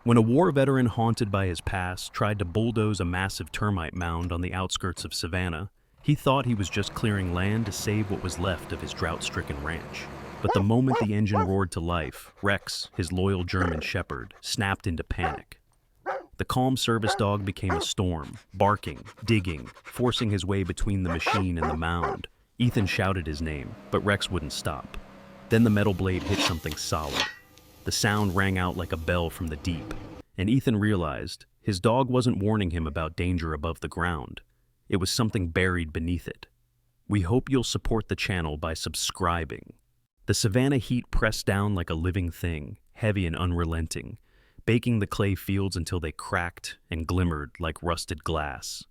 When a war veteran haunted by his past tried to bulldoze a massive termite mound on the outskirts of Savannah, he thought he was just clearing land to save what was left of his drought-stricken ranch. But the moment the engine roared to life, Rex, his loyal German shepherd, snapped into panic. The calm service dog became a storm, barking, digging, forcing his way between the machine and the mound. Ethan shouted his name, but Rex wouldn't stop. Then the metal blade hit something solid. The sound rang out like a bell from the deep, and Ethan realized his dog wasn't warning him about danger above the ground. It was something buried beneath it. We hope you'll support the channel by subscribing. The Savannah heat pressed down like a living thing, heavy and unrelenting, baking the clay fields until they cracked and glimmered like rusted glass.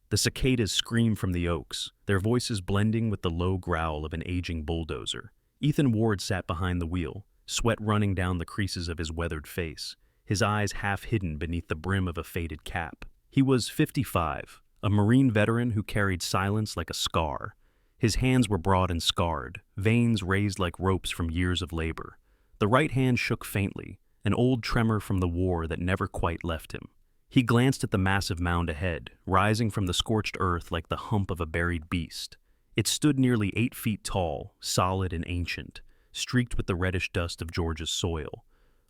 The cicadas screamed from the oaks, their voices blending with the low growl of an aging bulldozer. Ethan Ward sat behind the wheel, sweat running down the creases of his weathered face, his eyes half hidden beneath the brim of a faded cap. He was 55, a Marine veteran who carried silence like a scar. His hands were broad and scarred, veins raised like ropes from years of labor. The right hand shook faintly, an old tremor from the war that never quite left him. He glanced at the massive mound ahead, rising from the scorched earth like the hump of a buried beast. It stood nearly 8 feet tall, solid and ancient, streaked with the reddish dust of Georgia's soil.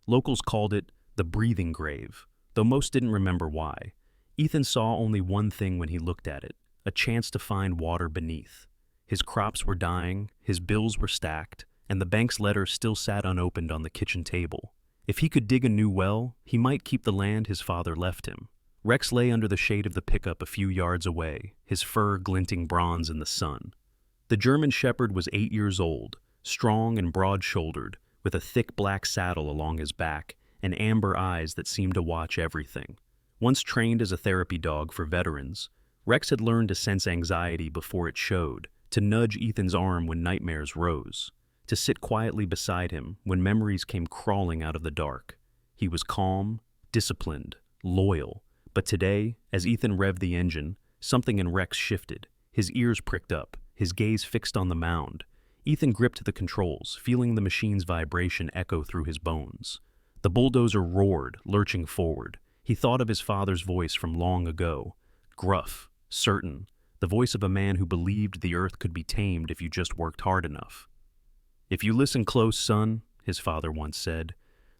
Locals called it the breathing grave, though most didn't remember why. Ethan saw only one thing when he looked at it, a chance to find water beneath. His crops were dying, his bills were stacked, and the bank's letter still sat unopened on the kitchen table. If he could dig a new well, he might keep the land his father left him. Rex lay under the shade of the pickup a few yards away, his fur glinting bronze in the sun. The German shepherd was 8 years old, strong and broad-shouldered, with a thick black saddle along his back and amber eyes that seemed to watch everything. Once trained as a therapy dog for veterans, Rex had learned to sense anxiety before it showed, to nudge Ethan's arm when nightmares rose, to sit quietly beside him when memories came crawling out of the dark. He was calm, disciplined, loyal, but today, as Ethan revved the engine, something in Rex shifted. His ears pricked up, his gaze fixed on the mound. Ethan gripped the controls, feeling the machine's vibration echo through his bones. The bulldozer roared, lurching forward. He thought of his father's voice from long ago, gruff, certain, the voice of a man who believed the earth could be tamed if you just worked hard enough. "If you listen close, son," his father once said,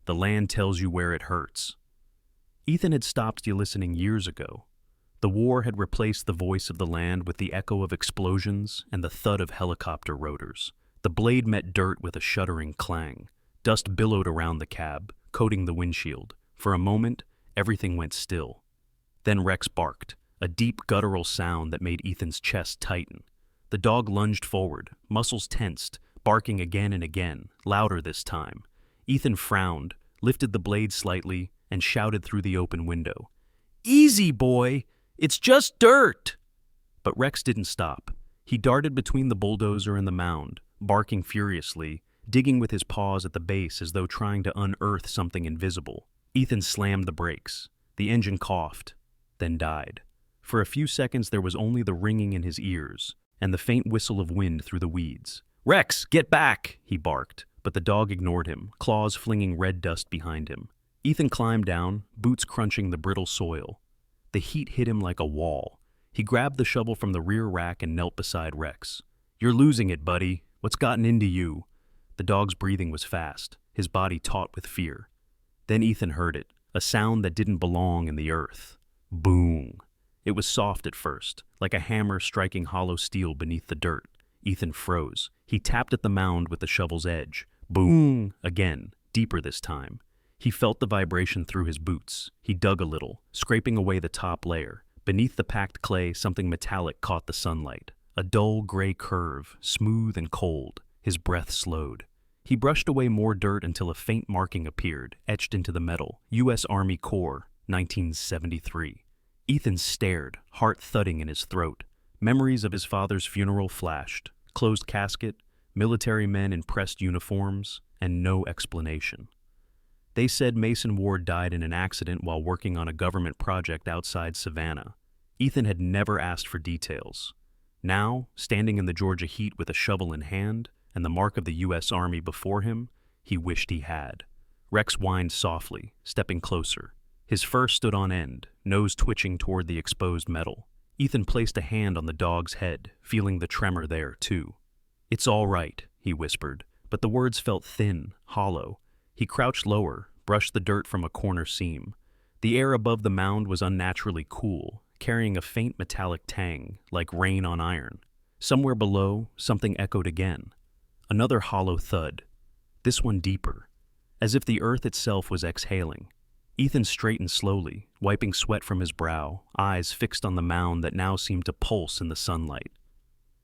"the land tells you where it hurts." Ethan had stopped listening years ago. The war had replaced the voice of the land with the echo of explosions and the thud of helicopter rotors. The blade met dirt with a shuddering clang. Dust billowed around the cab, coating the windshield. For a moment, everything went still. Then Rex barked, a deep guttural sound that made Ethan's chest tighten. The dog lunged forward, muscles tensed, barking again and again, louder this time. Ethan frowned, lifted the blade slightly, and shouted through the open window, "Easy, boy! It's just dirt!" But Rex didn't stop. He darted between the bulldozer and the mound, barking furiously, digging with his paws at the base as though trying to unearth something invisible. Ethan slammed the brakes. The engine coughed, then died. For a few seconds there was only the ringing in his ears and the faint whistle of wind through the weeds. "Rex, get back!" he barked, but the dog ignored him, claws flinging red dust behind him. Ethan climbed down, boots crunching the brittle soil. The heat hit him like a wall. He grabbed the shovel from the rear rack and knelt beside Rex. "You're losing it, buddy. What's gotten into you?" The dog's breathing was fast, his body taut with fear. Then Ethan heard it, a sound that didn't belong in the earth. Boom. It was soft at first, like a hammer striking hollow steel beneath the dirt. Ethan froze. He tapped at the mound with the shovel's edge. Boom! Again, deeper this time. He felt the vibration through his boots. He dug a little, scraping away the top layer. Beneath the packed clay, something metallic caught the sunlight. A dull gray curve, smooth and cold. His breath slowed. He brushed away more dirt until a faint marking appeared, etched into the metal. U.S. Army Corps, 1973. Ethan stared, heart thudding in his throat. Memories of his father's funeral flashed. Closed casket, military men in pressed uniforms, and no explanation. They said Mason Ward died in an accident while working on a government project outside Savannah. Ethan had never asked for details. Now, standing in the Georgia heat with a shovel in hand and the mark of the U.S. Army before him, he wished he had. Rex whined softly, stepping closer. His fur stood on end, nose twitching toward the exposed metal. Ethan placed a hand on the dog's head, feeling the tremor there, too. "It's all right," he whispered, but the words felt thin, hollow. He crouched lower, brushed the dirt from a corner seam. The air above the mound was unnaturally cool, carrying a faint metallic tang, like rain on iron. Somewhere below, something echoed again. Another hollow thud. This one deeper, as if the earth itself was exhaling. Ethan straightened slowly, wiping sweat from his brow, eyes fixed on the mound that now seemed to pulse in the sunlight.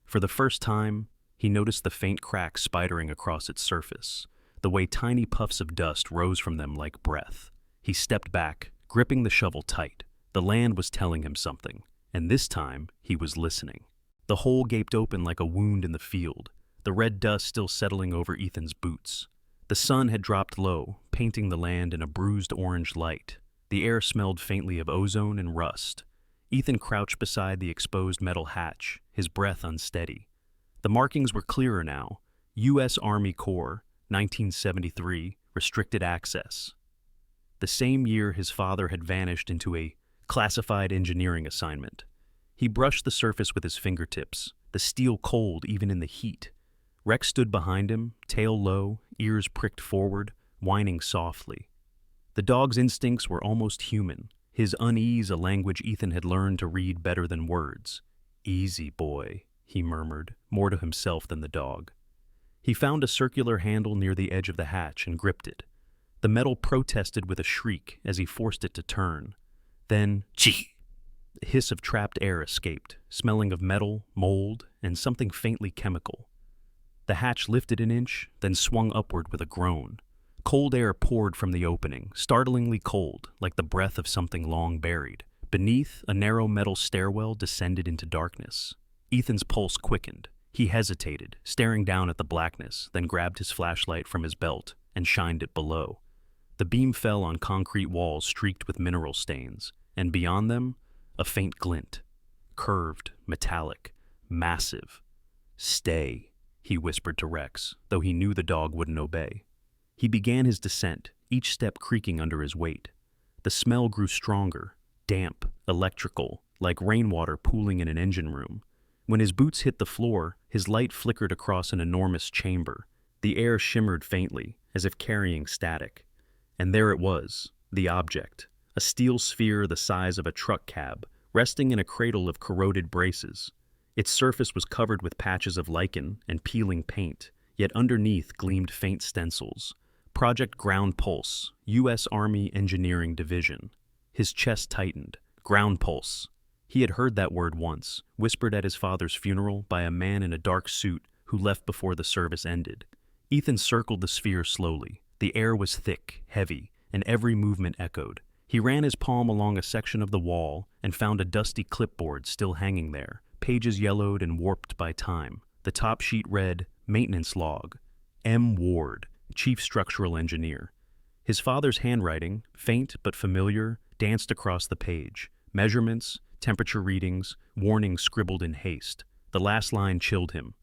For the first time, he noticed the faint cracks spidering across its surface, the way tiny puffs of dust rose from them like breath. He stepped back, gripping the shovel tight. The land was telling him something, and this time he was listening. The hole gaped open like a wound in the field, the red dust still settling over Ethan's boots. The sun had dropped low, painting the land in a bruised orange light. The air smelled faintly of ozone and rust. Ethan crouched beside the exposed metal hatch, his breath unsteady. The markings were clearer now. U.S. Army Corps, 1973, restricted access. The same year his father had vanished into a classified engineering assignment. He brushed the surface with his fingertips, the steel cold even in the heat. Rex stood behind him, tail low, ears pricked forward, whining softly. The dog's instincts were almost human, his unease a language Ethan had learned to read better than words. "Easy, boy," he murmured, more to himself than the dog. He found a circular handle near the edge of the hatch and gripped it. The metal protested with a shriek as he forced it to turn. Then, "Chee!" A hiss of trapped air escaped, smelling of metal, mold, and something faintly chemical. The hatch lifted an inch, then swung upward with a groan. Cold air poured from the opening, startlingly cold, like the breath of something long buried. Beneath, a narrow metal stairwell descended into darkness. Ethan's pulse quickened. He hesitated, staring down at the blackness, then grabbed his flashlight from his belt and shined it below. The beam fell on concrete walls streaked with mineral stains, and beyond them, a faint glint. Curved, metallic, massive. "Stay," he whispered to Rex, though he knew the dog wouldn't obey. He began his descent, each step creaking under his weight. The smell grew stronger, damp, electrical, like rainwater pooling in an engine room. When his boots hit the floor, his light flickered across an enormous chamber. The air shimmered faintly, as if carrying static. And there it was, the object, a steel sphere the size of a truck cab, resting in a cradle of corroded braces. Its surface was covered with patches of lichen and peeling paint, yet underneath gleamed faint stencils. Project Ground Pulse, U.S. Army Engineering Division. His chest tightened. Ground Pulse. He had heard that word once, whispered at his father's funeral by a man in a dark suit who left before the service ended. Ethan circled the sphere slowly. The air was thick, heavy, and every movement echoed. He ran his palm along a section of the wall and found a dusty clipboard still hanging there, pages yellowed and warped by time. The top sheet read, "Maintenance Log. M. Ward, Chief Structural Engineer." His father's handwriting, faint but familiar, danced across the page. Measurements, temperature readings, warnings scribbled in haste. The last line chilled him.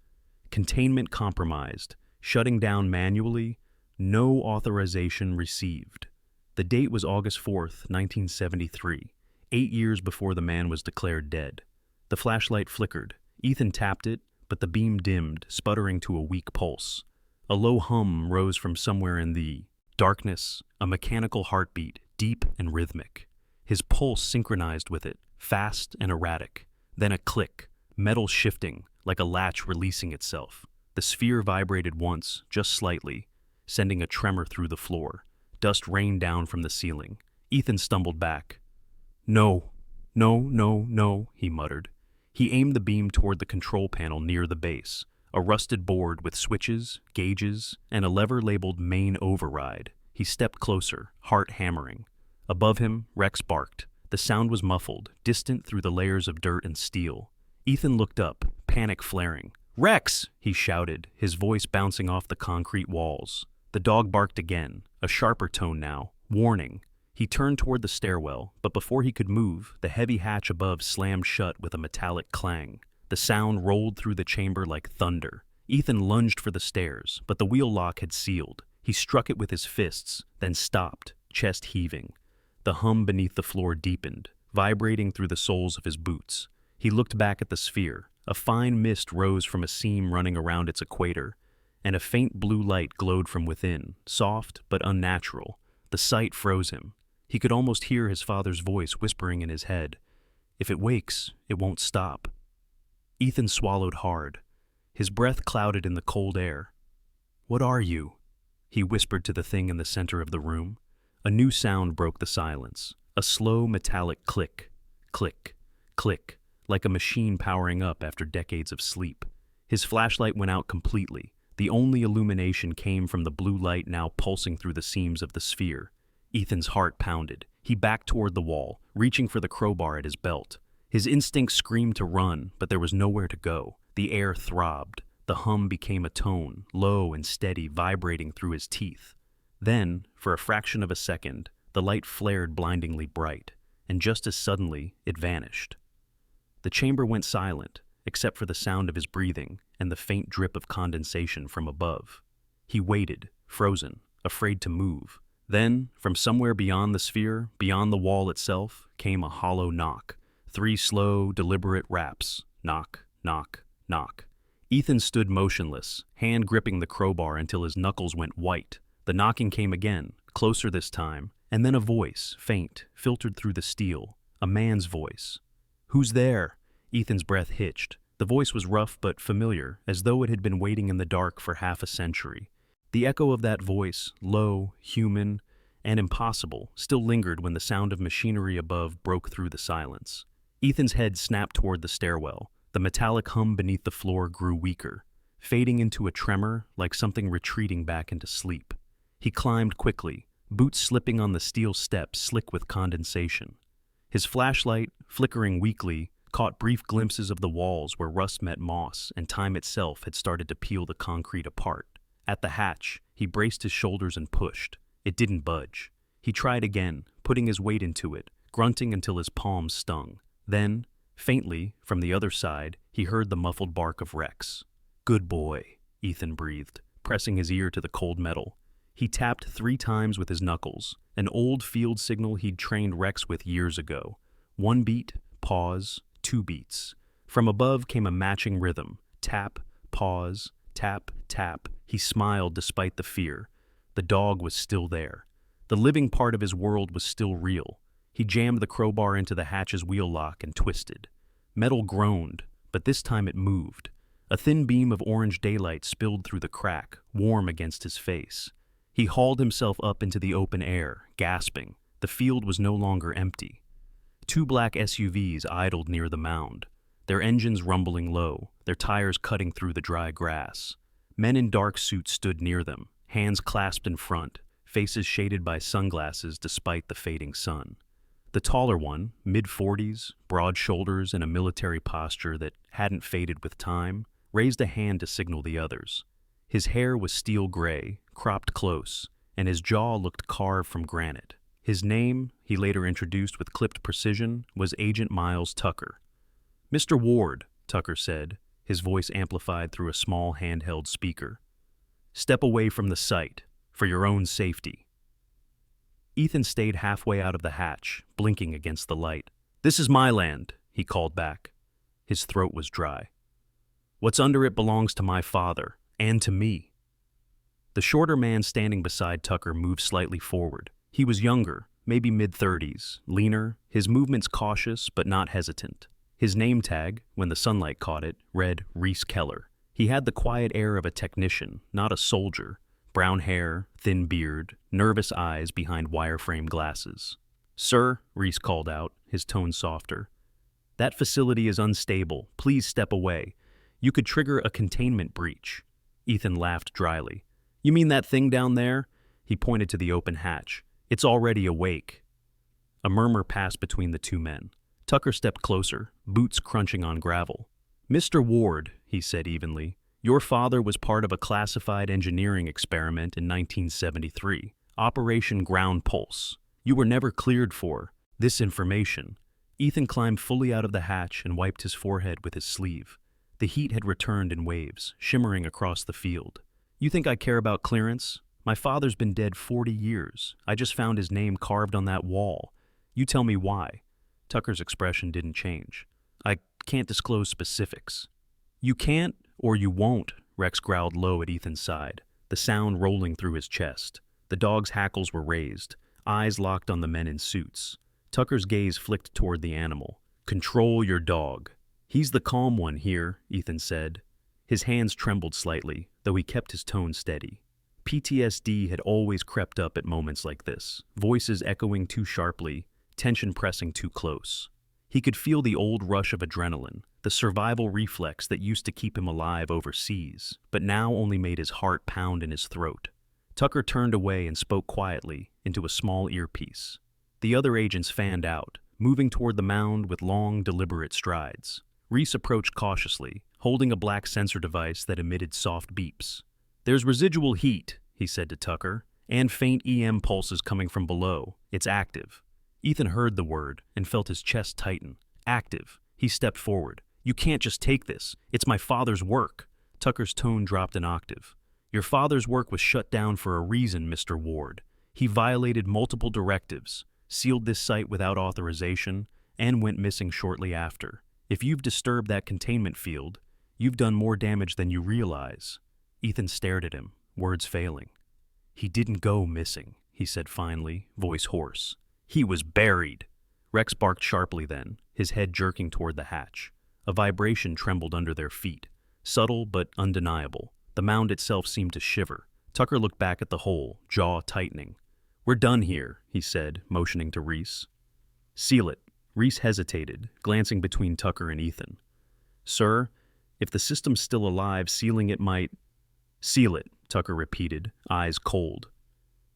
Containment compromised. Shutting down manually. No authorization received. The date was August 4th, 1973, 8 years before the man was declared dead. The flashlight flickered. Ethan tapped it, but the beam dimmed, sputtering to a weak pulse. A low hum rose from somewhere in the darkness, a mechanical heartbeat, deep and rhythmic. His pulse synchronized with it, fast and erratic. Then a click, metal shifting, like a latch releasing itself. The sphere vibrated once, just slightly, sending a tremor through the floor. Dust rained down from the ceiling. Ethan stumbled back. No, no, he muttered. He aimed the beam toward the control panel near the base, a rusted board with switches, gauges, and a lever labeled Main Override. He stepped closer, heart hammering. Above him, Rex barked. The sound was muffled, distant through the layers of dirt and steel. Ethan looked up, panic flaring. "Rex!" he shouted, his voice bouncing off the concrete walls. The dog barked again, a sharper tone now, warning. He turned toward the stairwell, but before he could move, the heavy hatch above slammed shut with a metallic clang. The sound rolled through the chamber like thunder. Ethan lunged for the stairs, but the wheel lock had sealed. He struck it with his fists, then stopped, chest heaving. The hum beneath the floor deepened, vibrating through the soles of his boots. He looked back at the sphere. A fine mist rose from a seam running around its equator, and a faint blue light glowed from within, soft but unnatural. The sight froze him. He could almost hear his father's voice whispering in his head, "If it wakes, it won't stop." Ethan swallowed hard. His breath clouded in the cold air. "What are you?" he whispered to the thing in the center of the room. A new sound broke the silence. A slow metallic click, click, click, like a machine powering up after decades of sleep. His flashlight went out completely. The only illumination came from the blue light now pulsing through the seams of the sphere. Ethan's heart pounded. He backed toward the wall, reaching for the crowbar at his belt. His instincts screamed to run, but there was nowhere to go. The air throbbed. The hum became a tone, low and steady, vibrating through his teeth. Then, for a fraction of a second, the light flared blindingly bright, and just as suddenly, it vanished. The chamber went silent, except for the sound of his breathing and the faint drip of condensation from above. He waited, frozen, afraid to move. Then, from somewhere beyond the sphere, beyond the wall itself, came a hollow knock. 3 slow, deliberate raps. Knock, knock, knock. Ethan stood motionless, hand gripping the crowbar until his knuckles went white. The knocking came again, closer this time, and then a voice, faint, filtered through the steel. A man's voice. "Who's there?" Ethan's breath hitched. The voice was rough but familiar, as though it had been waiting in the dark for half a century. The echo of that voice, low, human, and impossible, still lingered when the sound of machinery above broke through the silence. Ethan's head snapped toward the stairwell. The metallic hum beneath the floor grew weaker, fading into a tremor like something retreating back into sleep. He climbed quickly, boots slipping on the steel steps slick with condensation. His flashlight, flickering weakly, caught brief glimpses of the walls where rust met moss and time itself had started to peel the concrete apart. At the hatch, he braced his shoulders and pushed. It didn't budge. He tried again, putting his weight into it, grunting until his palms stung. Then, faintly, from the other side, he heard the muffled bark of Rex. "Good boy," Ethan breathed, pressing his ear to the cold metal. He tapped 3 times with his knuckles, an old field signal he'd trained Rex with years ago. 1 beat, pause, 2 beats. From above came a matching rhythm. Tap, pause, tap, tap. He smiled despite the fear. The dog was still there. The living part of his world was still real. He jammed the crowbar into the hatch's wheel lock and twisted. Metal groaned, but this time it moved. A thin beam of orange daylight spilled through the crack, warm against his face. He hauled himself up into the open air, gasping. The field was no longer empty. 2 black SUVs idled near the mound, their engines rumbling low, their tires cutting through the dry grass. Men in dark suits stood near them, hands clasped in front, faces shaded by sunglasses despite the fading sun. The taller one, mid-40s, broad shoulders and a military posture that hadn't faded with time, raised a hand to signal the others. His hair was steel gray, cropped close, and his jaw looked carved from granite. His name, he later introduced with clipped precision, was Agent Miles Tucker. "Mr. Ward," Tucker said, his voice amplified through a small handheld speaker. "Step away from the site, for your own safety." Ethan stayed halfway out of the hatch, blinking against the light. "This is my land," he called back. His throat was dry. "What's under it belongs to my father, and to me." The shorter man standing beside Tucker moved slightly forward. He was younger, maybe mid-30s, leaner, his movements cautious but not hesitant. His name tag, when the sunlight caught it, read Reese Keller. He had the quiet air of a technician, not a soldier. Brown hair, thin beard, nervous eyes behind wireframe glasses. "Sir," Reese called out, his tone softer. "That facility is unstable. Please step away. You could trigger a containment breach." Ethan laughed dryly. "You mean that thing down there?" He pointed to the open hatch. "It's already awake." A murmur passed between the 2 men. Tucker stepped closer, boots crunching on gravel. "Mr. Ward," he said evenly, "your father was part of a classified engineering experiment in 1973, Operation Ground Pulse. You were never cleared for this information." Ethan climbed fully out of the hatch and wiped his forehead with his sleeve. The heat had returned in waves, shimmering across the field. "You think I care about clearance? My father's been dead 40 years. I just found his name carved on that wall. You tell me why. Tucker's expression didn't change. I can't disclose specifics. You can't or you won't, Rex growled low at Ethan's side, the sound rolling through his chest. The dog's hackles were raised, eyes locked on the men in suits. Tucker's gaze flicked toward the animal. Control your dog. He's the calm one here, Ethan said. His hands trembled slightly, though he kept his tone steady. PTSD had always crept up at moments like this, voices echoing too sharply, tension pressing too close. He could feel the old rush of adrenaline, the survival reflex that used to keep him alive overseas, but now only made his heart pound in his throat. Tucker turned away and spoke quietly into a small earpiece. The other agents fanned out, moving toward the mound with long, deliberate strides. Reese approached cautiously, holding a black sensor device that emitted soft beeps. There's residual heat, he said to Tucker, and faint EM pulses coming from below. It's active. Ethan heard the word and felt his chest tighten. Active. He stepped forward. You can't just take this. It's my father's work. Tucker's tone dropped an octave. Your father's work was shut down for a reason, Mr. Ward. He violated multiple directives, sealed this site without authorization, and went missing shortly after. If you've disturbed that containment field, you've done more damage than you realize. Ethan stared at him, words failing. He didn't go missing, he said finally, voice hoarse. He was buried. Rex barked sharply then, his head jerking toward the hatch. A vibration trembled under their feet, subtle but undeniable. The mound itself seemed to shiver. Tucker looked back at the hole, jaw tightening. We're done here, he said, motioning to Reese. Seal it. Reese hesitated, glancing between Tucker and Ethan. Sir, if the system's still alive, sealing it might... Seal it, Tucker repeated, eyes cold.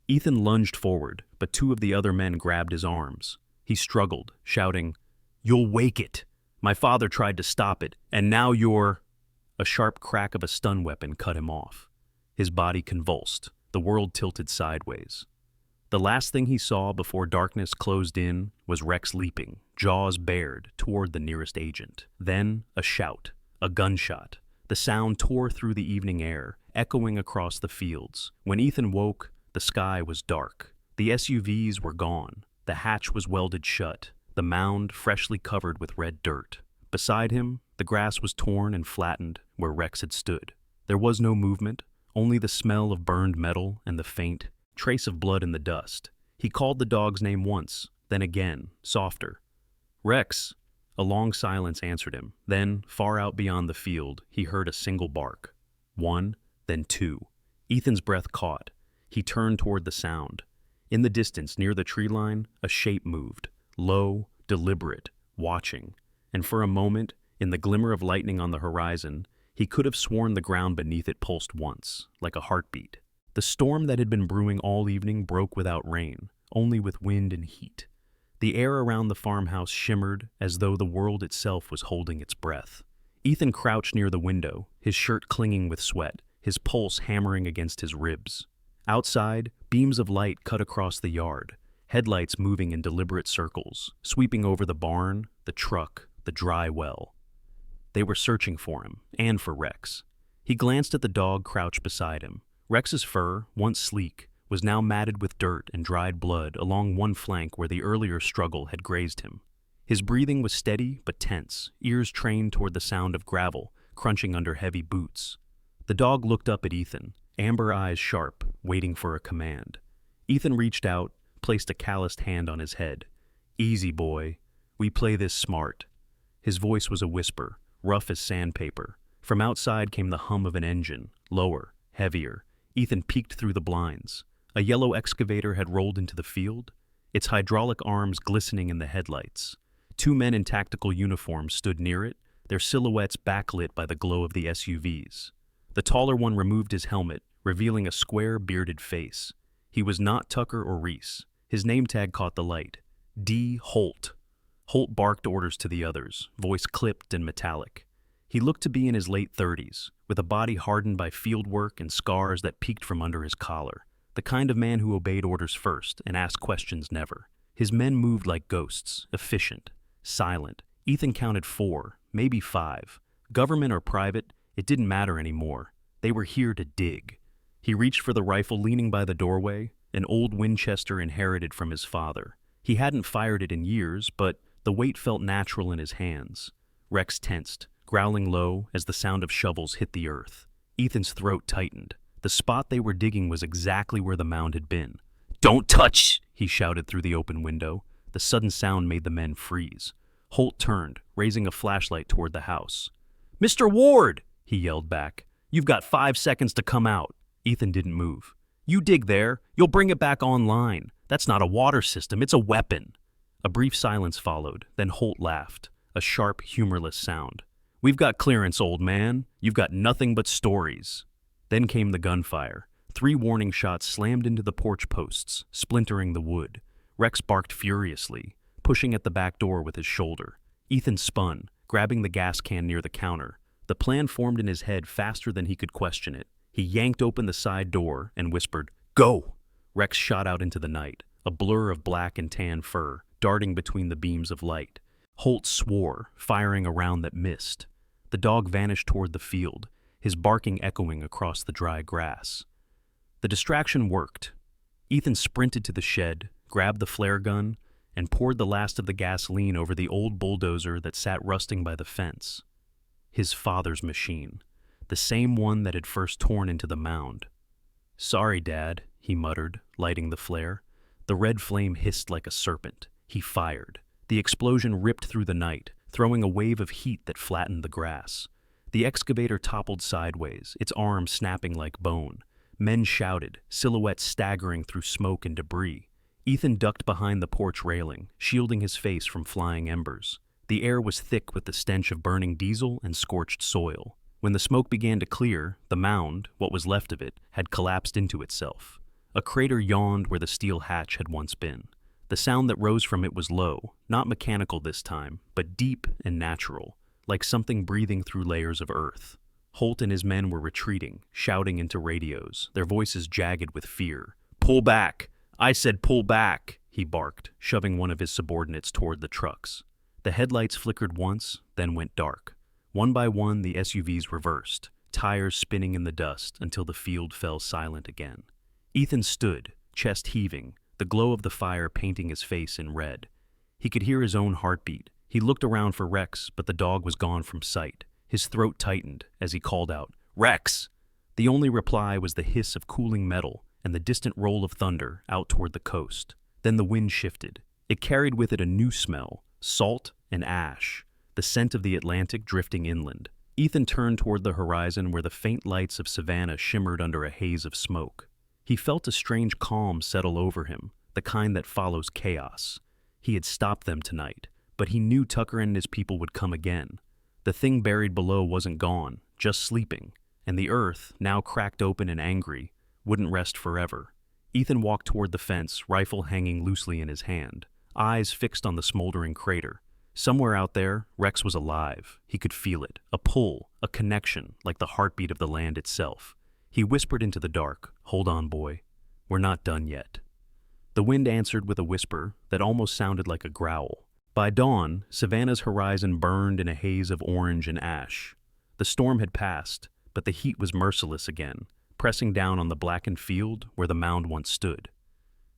Ethan lunged forward, but two of the other men grabbed his arms. He struggled, shouting, You'll wake it! My father tried to stop it, and now you're... A sharp crack of a stun weapon cut him off. His body convulsed, the world tilted sideways. The last thing he saw before darkness closed in was Rex leaping, jaws bared, toward the nearest agent. Then, a shout, a gunshot. The sound tore through the evening air, echoing across the fields. When Ethan woke, the sky was dark. The SUVs were gone. The hatch was welded shut, the mound freshly covered with red dirt. Beside him, the grass was torn and flattened where Rex had stood. There was no movement, only the smell of burned metal and the faint trace of blood in the dust. He called the dog's name once, then again, softer. Rex! A long silence answered him. Then, far out beyond the field, he heard a single bark. One, then two. Ethan's breath caught. He turned toward the sound. In the distance, near the tree line, a shape moved, low, deliberate, watching. And for a moment, in the glimmer of lightning on the horizon, he could have sworn the ground beneath it pulsed once, like a heartbeat. The storm that had been brewing all evening broke without rain, only with wind and heat. The air around the farmhouse shimmered as though the world itself was holding its breath. Ethan crouched near the window, his shirt clinging with sweat, his pulse hammering against his ribs. Outside, beams of light cut across the yard, headlights moving in deliberate circles, sweeping over the barn, the truck, the dry well. They were searching for him, and for Rex. He glanced at the dog crouched beside him. Rex's fur, once sleek, was now matted with dirt and dried blood along one flank where the earlier struggle had grazed him. His breathing was steady but tense, ears trained toward the sound of gravel, crunching under heavy boots. The dog looked up at Ethan, amber eyes sharp, waiting for a command. Ethan reached out, placed a calloused hand on his head. Easy, boy. We play this smart. His voice was a whisper, rough as sandpaper. From outside came the hum of an engine, lower, heavier. Ethan peeked through the blinds. A yellow excavator had rolled into the field, its hydraulic arms glistening in the headlights. Two men in tactical uniforms stood near it, their silhouettes backlit by the glow of the SUVs. The taller one removed his helmet, revealing a square, bearded face. He was not Tucker or Reese. His name tag caught the light. D. Holt. Holt barked orders to the others, voice clipped and metallic. He looked to be in his late 30s, with a body hardened by field work and scars that peeked from under his collar. The kind of man who obeyed orders first and asked questions never. His men moved like ghosts, efficient, silent. Ethan counted 4, maybe 5. Government or private, it didn't matter anymore. They were here to dig. He reached for the rifle leaning by the doorway, an old Winchester inherited from his father. He hadn't fired it in years, but the weight felt natural in his hands. Rex tensed, growling low as the sound of shovels hit the earth. Ethan's throat tightened. The spot they were digging was exactly where the mound had been. "Don't touch!" he shouted through the open window. The sudden sound made the men freeze. Holt turned, raising a flashlight toward the house. "Mr. Ward!" he yelled back. "You've got 5 seconds to come out." Ethan didn't move. "You dig there. You'll bring it back online. That's not a water system, it's a weapon." A brief silence followed, then Holt laughed, a sharp, humorless sound. "We've got clearance, old man. You've got nothing but stories." Then came the gunfire. 3 warning shots slammed into the porch posts, splintering the wood. Rex barked furiously, pushing at the back door with his shoulder. Ethan spun, grabbing the gas can near the counter. The plan formed in his head faster than he could question it. He yanked open the side door and whispered, "Go!" Rex shot out into the night, a blur of black and tan fur, darting between the beams of light. Holt swore, firing a round that missed. The dog vanished toward the field, his barking echoing across the dry grass. The distraction worked. Ethan sprinted to the shed, grabbed the flare gun, and poured the last of the gasoline over the old bulldozer that sat rusting by the fence. His father's machine, the same one that had first torn into the mound. "Sorry, Dad," he muttered, lighting the flare. The red flame hissed like a serpent. He fired. The explosion ripped through the night, throwing a wave of heat that flattened the grass. The excavator toppled sideways, its arms snapping like bone. Men shouted, silhouettes staggering through smoke and debris. Ethan ducked behind the porch railing, shielding his face from flying embers. The air was thick with the stench of burning diesel and scorched soil. When the smoke began to clear, the mound, what was left of it, had collapsed into itself. A crater yawned where the steel hatch had once been. The sound that rose from it was low, not mechanical this time, but deep and natural, like something breathing through layers of earth. Holt and his men were retreating, shouting into radios, their voices jagged with fear. "Pull back! I said pull back!" he barked, shoving one of his subordinates toward the trucks. The headlights flickered once, then went dark. One by one, the SUVs reversed, tires spinning in the dust until the field fell silent again. Ethan stood, chest heaving, the glow of the fire painting his face in red. He could hear his own heartbeat. He looked around for Rex, but the dog was gone from sight. His throat tightened as he called out, "Rex!" The only reply was the hiss of cooling metal and the distant roll of thunder out toward the coast. Then the wind shifted. It carried with it a new smell, salt and ash, the scent of the Atlantic drifting inland. Ethan turned toward the horizon where the faint lights of Savannah shimmered under a haze of smoke. He felt a strange calm settle over him, the kind that follows chaos. He had stopped them tonight, but he knew Tucker and his people would come again. The thing buried below wasn't gone, just sleeping, and the earth, now cracked open and angry, wouldn't rest forever. Ethan walked toward the fence, rifle hanging loosely in his hand, eyes fixed on the smoldering crater. Somewhere out there, Rex was alive. He could feel it, a pull, a connection, like the heartbeat of the land itself. He whispered into the dark, "Hold on, boy. We're not done yet." The wind answered with a whisper that almost sounded like a growl. By dawn, Savannah's horizon burned in a haze of orange and ash. The storm had passed, but the heat was merciless again, pressing down on the blackened field where the mound once stood.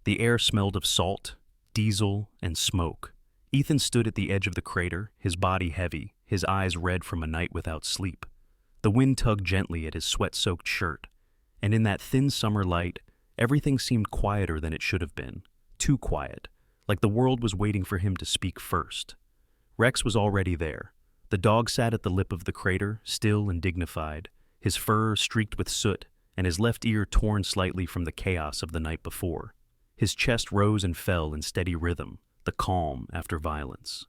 The air smelled of salt, diesel, and smoke. Ethan stood at the edge of the crater, his body heavy, his eyes red from a night without sleep. The wind tugged gently at his sweat-soaked shirt, and in that thin summer light, everything seemed quieter than it should have been. Too quiet, like the world was waiting for him to speak first. Rex was already there. The dog sat at the lip of the crater, still and dignified, his fur streaked with soot, and his left ear torn slightly from the chaos of the night before. His chest rose and fell in steady rhythm, the calm after violence.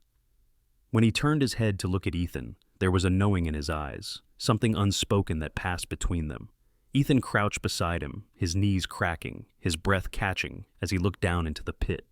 When he turned his head to look at Ethan, there was a knowing in his eyes, something unspoken that passed between them. Ethan crouched beside him, his knees cracking, his breath catching as he looked down into the pit.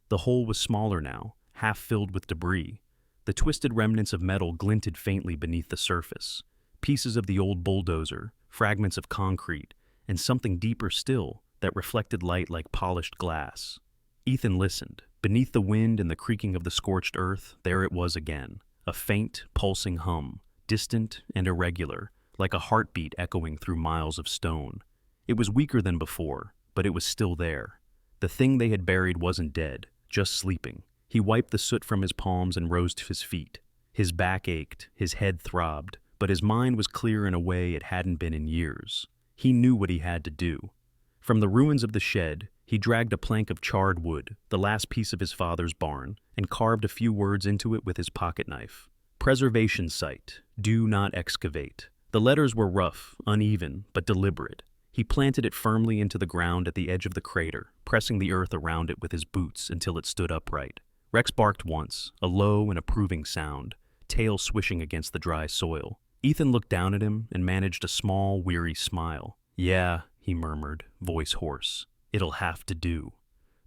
The hole was smaller now, half filled with debris. The twisted remnants of metal glinted faintly beneath the surface. Pieces of the old bulldozer, fragments of concrete, and something deeper still that reflected light like polished glass. Ethan listened. Beneath the wind and the creaking of the scorched earth, there it was again, a faint, pulsing hum, distant and irregular, like a heartbeat echoing through miles of stone. It was weaker than before, but it was still there. The thing they had buried wasn't dead, just sleeping. He wiped the soot from his palms and rose to his feet. His back ached, his head throbbed, but his mind was clear in a way it hadn't been in years. He knew what he had to do. From the ruins of the shed, he dragged a plank of charred wood, the last piece of his father's barn, and carved a few words into it with his pocket knife. Preservation site. Do not excavate. The letters were rough, uneven, but deliberate. He planted it firmly into the ground at the edge of the crater, pressing the earth around it with his boots until it stood upright. Rex barked once, a low and approving sound, tail swishing against the dry soil. Ethan looked down at him and managed a small, weary smile. "Yeah," he murmured, voice hoarse. "It'll have to do."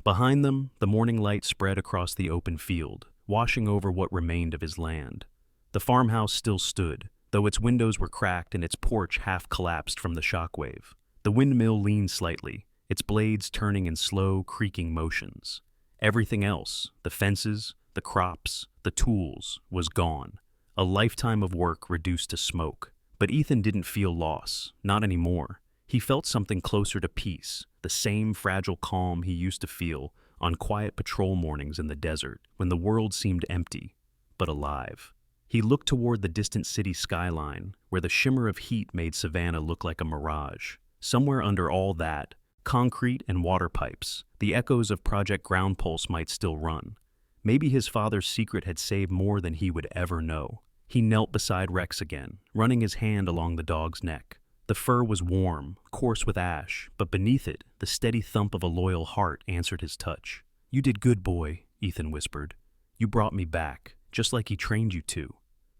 Behind them, the morning light spread across the open field, washing over what remained of his land. The farmhouse still stood, though its windows were cracked and its porch half collapsed from the shockwave. The windmill leaned slightly, its blades turning in slow, creaking motions. Everything else, the fences, the crops, the tools, was gone. A lifetime of work reduced to smoke. But Ethan didn't feel loss, not anymore. He felt something closer to peace, the same fragile calm he used to feel on quiet patrol mornings in the desert, when the world seemed empty, but alive. He looked toward the distant city skyline, where the shimmer of heat made Savannah look like a mirage. Somewhere under all that, concrete and water pipes, the echoes of Project Ground Pulse might still run. Maybe his father's secret had saved more than he would ever know. He knelt beside Rex again, running his hand along the dog's neck. The fur was warm, coarse with ash, but beneath it, the steady thump of a loyal heart answered his touch. "You did good, boy," Ethan whispered. "You brought me back, just like he trained you to."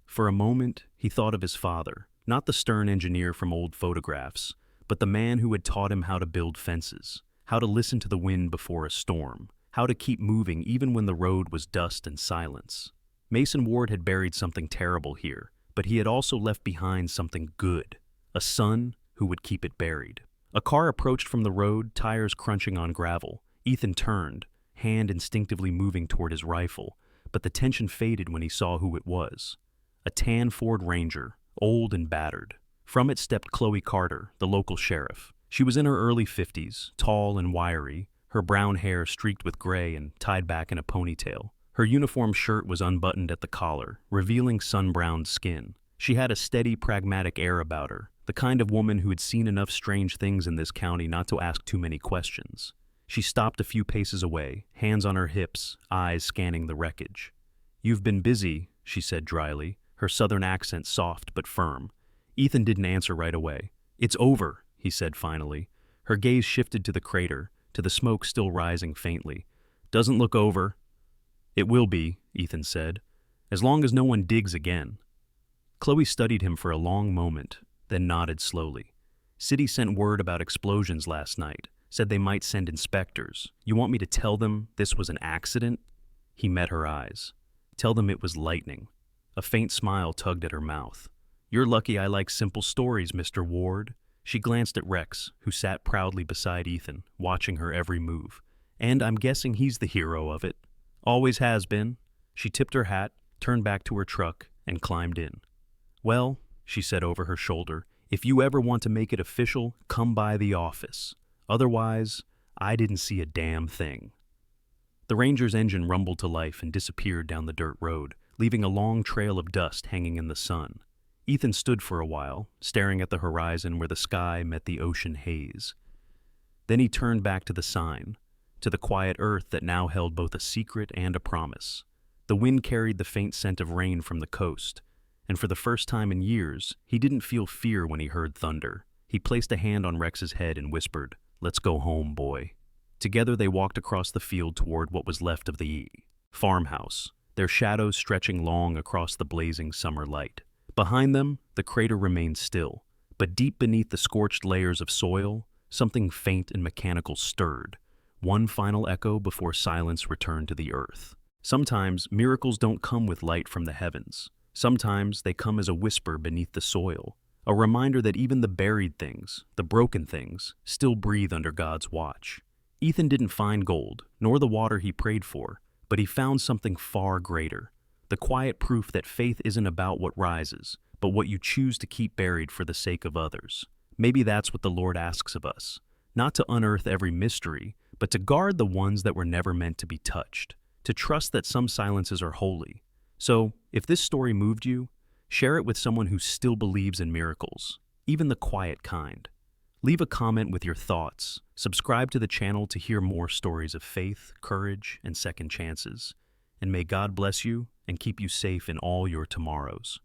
For a moment, he thought of his father, not the stern engineer from old photographs, but the man who had taught him how to build fences, how to listen to the wind before a storm, how to keep moving even when the road was dust and silence. Mason Ward had buried something terrible here, but he had also left behind something good, a son who would keep it buried. A car approached from the road, tires crunching on gravel. Ethan turned, hand instinctively moving toward his rifle, but the tension faded when he saw who it was. A tan Ford Ranger, old and battered. From it stepped Chloe Carter, the local sheriff. She was in her early 50s, tall and wiry, her brown hair streaked with gray and tied back in a ponytail. Her uniform shirt was unbuttoned at the collar, revealing sun-browned skin. She had a steady, pragmatic air about her, the kind of woman who had seen enough strange things in this county not to ask too many questions. She stopped a few paces away, hands on her hips, eyes scanning the wreckage. "You've been busy," she said dryly, her southern accent soft but firm. Ethan didn't answer right away. "It's over," he said finally. Her gaze shifted to the crater, to the smoke still rising faintly. "Doesn't look over." "It will be," Ethan said, "as long as no one digs again." Chloe studied him for a long moment, then nodded slowly. "City sent word about explosions last night, said they might send inspectors. You want me to tell them this was an accident?" He met her eyes. "Tell them it was lightning." A faint smile tugged at her mouth. "You're lucky I like simple stories, Mr. Ward." She glanced at Rex, who sat proudly beside Ethan, watching her every move. "And I'm guessing he's the hero of it." "Always has been." She tipped her hat, turned back to her truck, and climbed in. "Well," she said over her shoulder, "if you ever want to make it official, come by the office. Otherwise, I didn't see a damn thing." The Ranger's engine rumbled to life and disappeared down the dirt road, leaving a long trail of dust hanging in the sun. Ethan stood for a while, staring at the horizon where the sky met the ocean haze. Then he turned back to the sign, to the quiet earth that now held both a secret and a promise. The wind carried the faint scent of rain from the coast, and for the first time in years, he didn't feel fear when he heard thunder. He placed a hand on Rex's head and whispered, "Let's go home, boy." Together they walked across the field toward what was left of the farmhouse, their shadows stretching long across the blazing summer light. Behind them, the crater remained still, but deep beneath the scorched layers of soil, something faint and mechanical stirred, one final echo before silence returned to the earth. Sometimes miracles don't come with light from the heavens. Sometimes they come as a whisper beneath the soil, a reminder that even the buried things, the broken things, still breathe under God's watch. Ethan didn't find gold, nor the water he prayed for, but he found something far greater. The quiet proof that faith isn't about what rises, but what you choose to keep buried for the sake of others. Maybe that's what the Lord asks of us, not to unearth every mystery, but to guard the ones that were never meant to be touched, to trust that some silences are holy. So, if this story moved you, share it with someone who still believes in miracles, even the quiet kind. Leave a comment with your thoughts, subscribe to the channel to hear more stories of faith, courage, and second chances. And may God bless you and keep you safe in all your tomorrows.